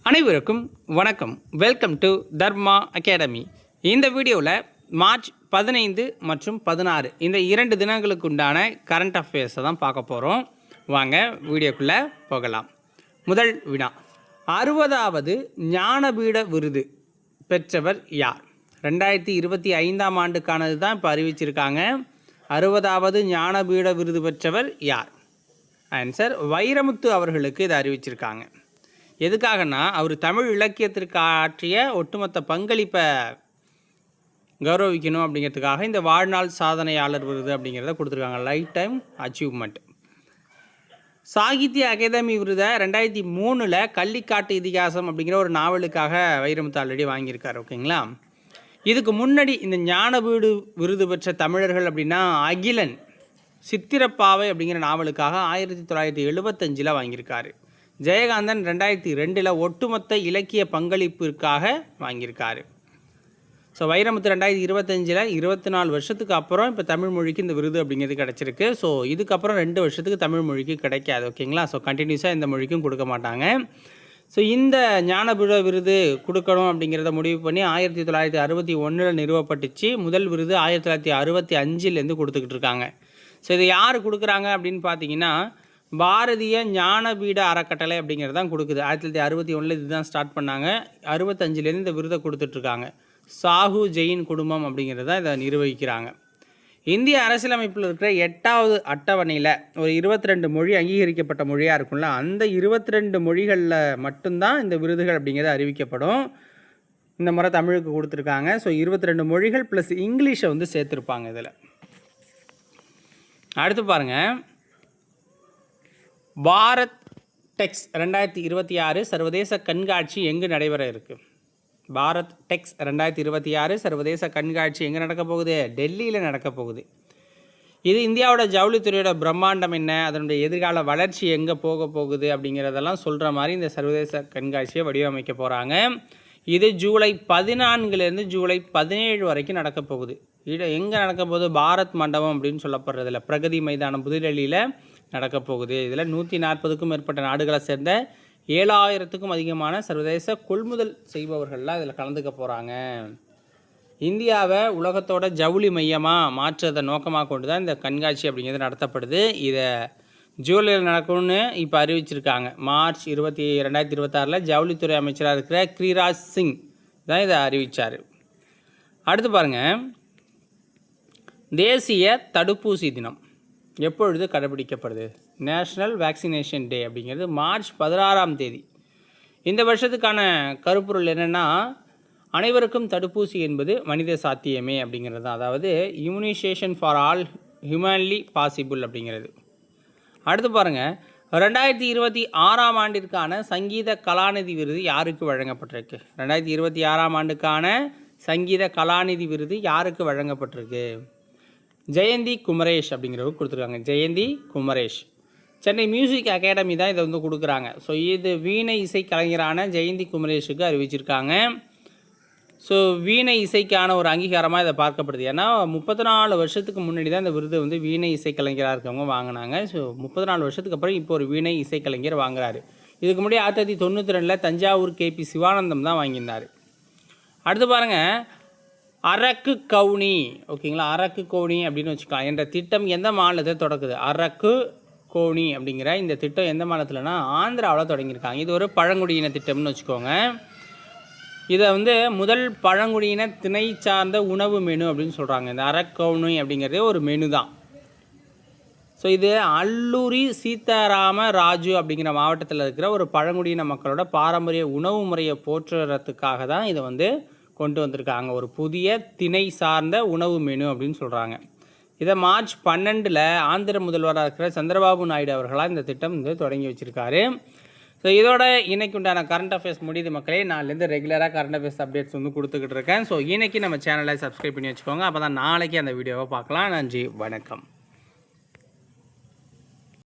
அனைவருக்கும் வணக்கம். Welcome to Dharma academy. இந்த வீடியோவில் மார்ச் 15 மற்றும் 16 இந்த 2 தினங்களுக்கு உண்டான கரண்ட் அஃபேர்ஸை தான் பார்க்க போகிறோம். வாங்க வீடியோக்குள்ளே போகலாம். முதல் வினா, 60வது ஞானபீட விருது பெற்றவர் யார்? 2025ஆம் ஆண்டுக்கானது தான் இப்போ அறிவிச்சிருக்காங்க. 60வது ஞானபீட விருது பெற்றவர் யார்? ஆன்சர் வைரமுத்து அவர்களுக்கு இதை அறிவிச்சிருக்காங்க. எதுக்காகனா அவர் தமிழ் இலக்கியத்திற்கு ஆற்றிய ஒட்டுமொத்த பங்களிப்பை கௌரவிக்கணும் அப்படிங்கிறதுக்காக இந்த வாழ்நாள் சாதனையாளர் விருது அப்படிங்கிறத கொடுத்துருக்காங்க. Life time achievement. Sahitya Akademi விருதை 2003 கள்ளிக்காட்டு இதிகாசம் அப்படிங்கிற ஒரு நாவலுக்காக வைரமுத்து ஆல்ரெடி வாங்கியிருக்காரு. ஓகேங்களா? இதுக்கு முன்னாடி இந்த ஞானபீடு விருது பெற்ற தமிழர்கள் அப்படின்னா அகிலன் சித்திரப்பாவை அப்படிங்கிற நாவலுக்காக 1975 வாங்கியிருக்காரு. ஜெயகாந்தன் 2002 ஒட்டுமொத்த இலக்கிய பங்களிப்பிற்காக வாங்கியிருக்காரு. ஸோ வைரமுத்து 2025 24 வருஷத்துக்கு அப்புறம் இப்போ தமிழ் மொழிக்கு இந்த விருது அப்படிங்கிறது கிடச்சிருக்கு. ஸோ இதுக்கப்புறம் 2 வருஷத்துக்கு தமிழ் மொழிக்கு கிடைக்காது. ஓகேங்களா? ஸோ கண்டினியூஸாக இந்த மொழிக்கும் கொடுக்க மாட்டாங்க. ஸோ இந்த ஞானபீட விருது கொடுக்கணும் அப்படிங்கிறத முடிவு பண்ணி 1961 நிறுவப்பட்டுச்சு. முதல் விருது 1965 கொடுத்துக்கிட்டு இருக்காங்க. ஸோ இதை யார் கொடுக்குறாங்க அப்படின்னு பார்த்தீங்கன்னா பாரதிய ஞானபீட அறக்கட்டளை அப்படிங்கிறது தான் கொடுக்குது. 1961 இதுதான் ஸ்டார்ட் பண்ணாங்க. 65 இந்த விருதை கொடுத்துட்ருக்காங்க. சாஹூ ஜெயின் குடும்பம் அப்படிங்கிறது தான் இதை நிர்வகிக்கிறாங்க. இந்திய அரசியலமைப்பில் இருக்கிற 8வது அட்டவணையில் ஒரு 22 மொழி அங்கீகரிக்கப்பட்ட மொழியாக இருக்கும்ல, அந்த 22 மொழிகளில் மட்டும்தான் இந்த விருதுகள் அப்படிங்கிறது அறிவிக்கப்படும். இந்த முறை தமிழுக்கு கொடுத்துருக்காங்க. ஸோ 22 மொழிகள் ப்ளஸ் இங்கிலீஷை சேர்த்துருப்பாங்க இதில். அடுத்து பாருங்கள், பாரத் டெக்ஸ் 2026 சர்வதேச கண்காட்சி எங்கு நடைபெற இருக்குது? பாரத் டெக்ஸ் 2026 சர்வதேச கண்காட்சி எங்கே நடக்க போகுது? டெல்லியில் நடக்க போகுது. இது இந்தியாவோட ஜவுளித்துறையோட பிரம்மாண்டம் என்ன, அதனுடைய எதிர்கால வளர்ச்சி எங்கே போக போகுது அப்படிங்கிறதெல்லாம் சொல்கிற மாதிரி இந்த சர்வதேச கண்காட்சியை வடிவமைக்க போகிறாங்க. இது ஜூலை 14 ஜூலை 17 வரைக்கும் நடக்க போகுது. எங்கே நடக்க போகுது? பாரத் மண்டபம் அப்படின்னு சொல்லப்படுறதில்ல, பிரகதி மைதானம் புதுடெல்லியில் நடக்க போகுது. இதில் 140க்கும் மேற்பட்ட நாடுகளை சேர்ந்த 7000க்கும் அதிகமான சர்வதேச கொள்முதல் செய்பவர்கள்லாம் இதில் கலந்துக்க போகிறாங்க. இந்தியாவை உலகத்தோட ஜவுளி மையமாக மாற்றுறதை நோக்கமாக கொண்டு தான் இந்த கண்காட்சி அப்படிங்கிறது நடத்தப்படுது. இதை ஜூலையில் நடக்கணும்னு இப்போ அறிவிச்சிருக்காங்க. மார்ச் 2026 ஜவுளித்துறை அமைச்சராக இருக்கிற கிரிராஜ் சிங் தான் இதை அறிவித்தார். அடுத்து பாருங்கள், தேசிய தடுப்பூசி தினம் எப்பொழுது கடைபிடிக்கப்படுது? நேஷ்னல் வேக்சினேஷன் டே அப்படிங்கிறது மார்ச் 16 இந்த வருஷத்துக்கான கருப்பொருள் என்னென்னா, அனைவருக்கும் தடுப்பூசி என்பது மனித சாத்தியமே அப்படிங்கிறது தான். அதாவது immunisation for all humanly possible அப்படிங்கிறது. அடுத்து பாருங்கள், 2026ஆம் ஆண்டிற்கான சங்கீத கலாநிதி விருது யாருக்கு வழங்கப்பட்டிருக்கு? 2026ஆம் ஆண்டுக்கான சங்கீத கலாநிதி விருது யாருக்கு வழங்கப்பட்டிருக்கு? ஜெயந்தி குமரேஷ் அப்படிங்கிறவங்க கொடுத்துருக்காங்க. ஜெயந்தி குமரேஷ். சென்னை மியூசிக் அகாடமி தான் இதை கொடுக்குறாங்க. ஸோ இது வீணை இசை கலைஞரான ஜெயந்தி குமரேஷுக்கு அறிவிச்சிருக்காங்க. ஸோ வீணை இசைக்கான ஒரு அங்கீகாரமாக இதை பார்க்கப்படுது. ஏன்னா 34 வருஷத்துக்கு முன்னாடி தான் இந்த விருது வீணை இசை கலைஞராக இருக்கவங்க வாங்கினாங்க. ஸோ 34 வருஷத்துக்கு அப்புறம் இப்போ ஒரு வீணை இசை கலைஞர் வாங்குறாரு. இதுக்கு முன்னாடி 1992 தஞ்சாவூர் KP சிவானந்தம் தான் வாங்கியிருந்தார். அடுத்து பாருங்கள், அரக்கு கவுனி. ஓகேங்களா? அரக்கு கோணி அப்படின்னு வச்சுக்கலாம் என்ற திட்டம் எந்த மாநிலத்தை தொடக்குது? அரக்கு கோணி அப்படிங்கிற இந்த திட்டம் எந்த மாநிலத்தில்னா ஆந்திராவில் தொடங்கியிருக்காங்க. இது ஒரு பழங்குடியின திட்டம்னு வச்சுக்கோங்க. இதை முதல் பழங்குடியின திணை சார்ந்த உணவு மெனு அப்படின்னு சொல்கிறாங்க. இந்த அரக்கவுனி அப்படிங்கிறதே ஒரு மெனு தான். ஸோ இது அல்லூரி சீதாராம ராஜு அப்படிங்கிற மாவட்டத்தில் இருக்கிற ஒரு பழங்குடியின மக்களோட பாரம்பரிய உணவு முறையை போற்றுறதுக்காக தான் இதை கொண்டு வந்திருக்காங்க. ஒரு புதிய திணை சார்ந்த உணவு மெனு அப்படின்னு சொல்கிறாங்க. இதை மார்ச் 12 ஆந்திர முதல்வராக இருக்கிற சந்திரபாபு நாயுடு அவர்களாக இந்த திட்டம் தொடங்கி வச்சுருக்காரு. ஸோ இதோட இன்றைக்கு உண்டான கரண்ட் அஃபேர்ஸ் முடியுது மக்களே. நாளிலேருந்து ரெகுலராக கரண்ட் அஃபேர்ஸ் அப்டேட்ஸ் கொடுத்துக்கிட்டு இருக்கேன். ஸோ இன்றைக்கி நம்ம சேனலை சப்ஸ்கிரைப் பண்ணி வச்சுக்கோங்க. அப்போ தான் நாளைக்கு அந்த வீடியோவை பார்க்கலாம். நன்றி, வணக்கம்.